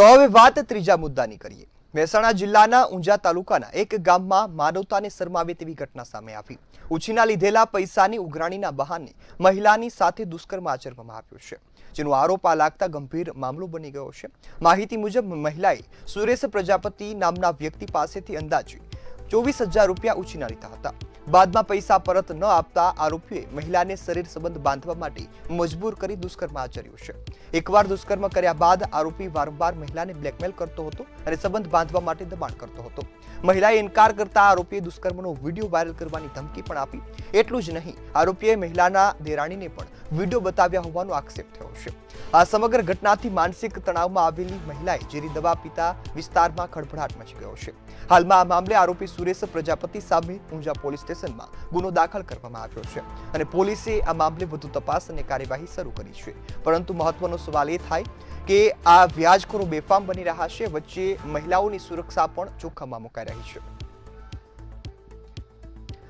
તો હવે વાત ત્રીજા મુદ્દાની કરીએ। મહેસાણા જિલ્લાના ઊંઝા તાલુકાના એક ગામમાં માનવતાને શરમાવે તેવી ઘટના સામે આવી। ઉછીના લીધેલા પૈસાની ઉઘરાણીના બહાને મહિલાની સાથે દુષ્કર્મ આચરવામાં આવ્યું છે, જેનો આરોપ લાગતા ગંભીર મામલો બની ગયો છે। માહિતી મુજબ મહિલાએ સુરેશ પ્રજાપતિ નામના વ્યક્તિ પાસેથી અંદાજે 24,000 રૂપિયા ઉછીના લીધા હતા। બાદમાં પૈસા પરત ન આપતા આરોપીએ મહિલાને શરીર સંબંધ બાંધવા માટે મજબૂર કરી દુષ્કર્મ આચર્યું છે। એકવાર દુષ્કર્મ કર્યા બાદ આરોપી વારંવાર મહિલાને બ્લેકમેલ કરતો હતો અને સંબંધ બાંધવા માટે દબાણ કરતો હતો। મહિલાએ ઇનકાર કરતા આરોપીએ દુષ્કર્મનો વિડીયો વાયરલ કરવાની ધમકી પણ આપી। એટલું જ નહીં, આરોપીએ મહિલાના દેરાણીને પણ વિડીયો બતાવ્યા હોવાનો આક્ષેપ થયો છે। આ સમગ્ર ઘટનાથી માનસિક તણાવમાં આવેલી મહિલાએ ઝેરી દવા પીતા વિસ્તારમાં ખળભળાટ મચી ગયો છે। હાલમાં આ મામલે આરોપી સુરેશ પ્રજાપતિ સામે ઊંઝા પોલીસ સ્ટેશનમાં ગુનો દાખલ કરવામાં આવ્યો છે અને પોલીસે આ મામલે વધુ તપાસ અને કાર્યવાહી શરૂ કરી છે। પરંતુ મહત્વનો સવાલ એ થાય કે આ વ્યાજખોરો બેફામ બની રહ્યા છે, વચ્ચે મહિલાઓની સુરક્ષા પણ જોખમમાં મુકાઈ રહી છે।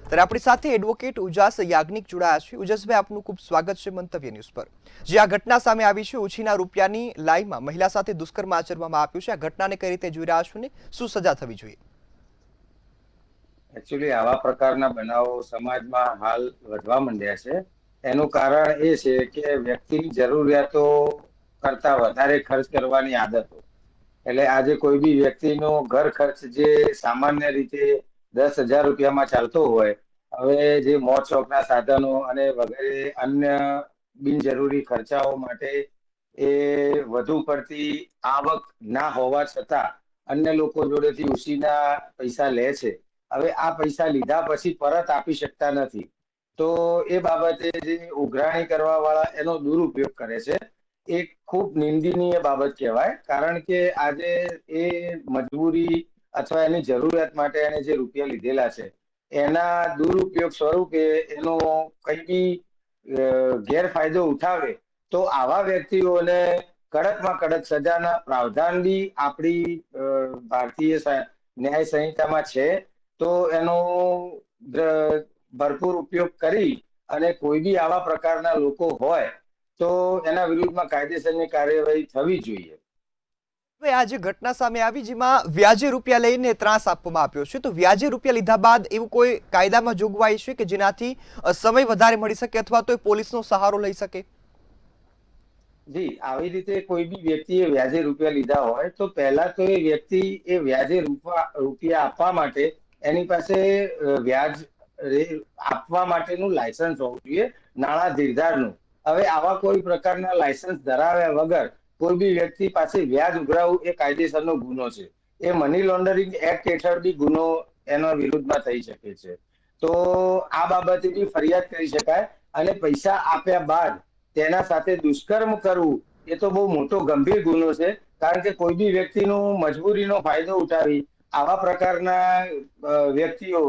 ત્યારે આપણી સાથે એડવોકેટ ઉજાસ યાજ્ઞિક જોડાયા છે। ઉજાસભાઈ, આપનું ખૂબ સ્વાગત છે મંતવ્ય ન્યૂઝ પર। જે આ ઘટના સામે આવી છે, ઉછીના રૂપિયાની લાઈમાં મહિલા સાથે દુષ્કર્મ આચરવામાં આવ્યું છે, આ ઘટનાને કઈ રીતે જોઈ રહ્યા છો ને શું સજા થવી જોઈએ? એકચ્યુઅલી આવા પ્રકારના બનાવો સમાજમાં હાલ વધવા માંડ્યા છે। એનું કારણ એ છે કે વ્યક્તિની જરૂરિયાતો કરતા વધારે ખર્ચ કરવાની આદતો। એટલે આજે કોઈ બી વ્યક્તિનો ઘર ખર્ચ જે સામાન્ય રીતે 10,000 રૂપિયામાં ચાલતો હોય, હવે જે મોજ શોખના સાધનો અને વગેરે અન્ય બિનજરૂરી ખર્ચાઓ માટે એ વધુ પડતી આવક ના હોવા છતાં અન્ય લોકો જોડેથી ઉછીના પૈસા લે છે। હવે આ પૈસા લીધા પછી પરત આપી શકતા નથી, તો એ બાબતે જે ઉઘરાણી કરવા વાળા એનો દુરુપયોગ કરે છે, એ ખૂબ નિંદનીય બાબત કહેવાય। કારણ કે આજે એ મજબૂરી અથવા એની જરૂરિયાત માટે એને જે રૂપિયા લીધેલા છે એના દુરુપયોગ સ્વરૂપે એનો કંઈ બી ગેરફાયદો ઉઠાવે તો આવા વ્યક્તિઓને કડકમાં કડક સજાના પ્રાવધાન બી આપણી ભારતીય ન્યાય સંહિતામાં છે। તો એનો ભરપૂર ઉપયોગ કરી અને કોઈ બી આવા પ્રકારના લોકો હોય તો એના વિરુદ્ધમાં કાયદેસરની કાર્યવાહી થવી જોઈએ। હવે આ જે ઘટના સામે આવી, જેમાં વ્યાજે રૂપિયા લઈને ત્રાસ આપવામાં આવ્યો છે, તો વ્યાજે રૂપિયા લીધા બાદ એવું કોઈ કાયદામાં જોગવાઈ છે કે જેનાથી સમય વધારે મળી શકે અથવા તો પોલીસનો સહારો લઈ શકે? જી, આવી રીતે કોઈ બી વ્યક્તિએ વ્યાજે રૂપિયા લીધા હોય તો પહેલા તો એ વ્યક્તિ એ વ્યાજે રૂપિયા આપવા માટે એની પાસે વ્યાજ આપવા માટેનું લાયસન્સ હોવું જોઈએ, નાણાં ધીરધારનું। હવે આવા કોઈ પ્રકારના લાયસન્સ ધરાવ્યા વગર કોઈ બી વ્યક્તિ પાસે વ્યાજ ઉઘરાવવું એ કાયદેસરનો ગુનો છે। એ મની લોન્ડરિંગ એક્ટ હેઠળ બી ગુનો એના વિરુદ્ધમાં થઈ શકે છે। તો આ બાબતે બી ફરિયાદ કરી શકાય અને પૈસા આપ્યા બાદ તેના સાથે દુષ્કર્મ કરવું એ તો બહુ મોટો ગંભીર ગુનો છે। કારણ કે કોઈ બી વ્યક્તિનો મજબૂરીનો ફાયદો ઉઠાવી આવા પ્રકારના વ્યક્તિઓ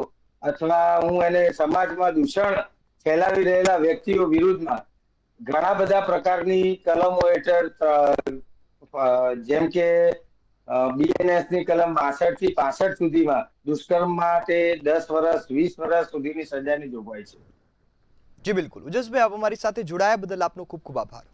અથવા હું એને સમાજમાં દૂષણ ફેલાવી રહેલા વ્યક્તિઓ વિરુદ્ધમાં ઘણા બધા પ્રકારની કલમો હેઠળ જેમ કે BNS ની કલમ 62 થી 65 સુધીમાં દુષ્કર્મ માટે 10 વર્ષ 20 વર્ષ સુધીની સજાની જોગવાઈ છે। જી બિલકુલ, ઉજસભાઈ, આપ અમારી સાથે જોડાયા બદલ આપનો ખૂબ ખૂબ આભાર।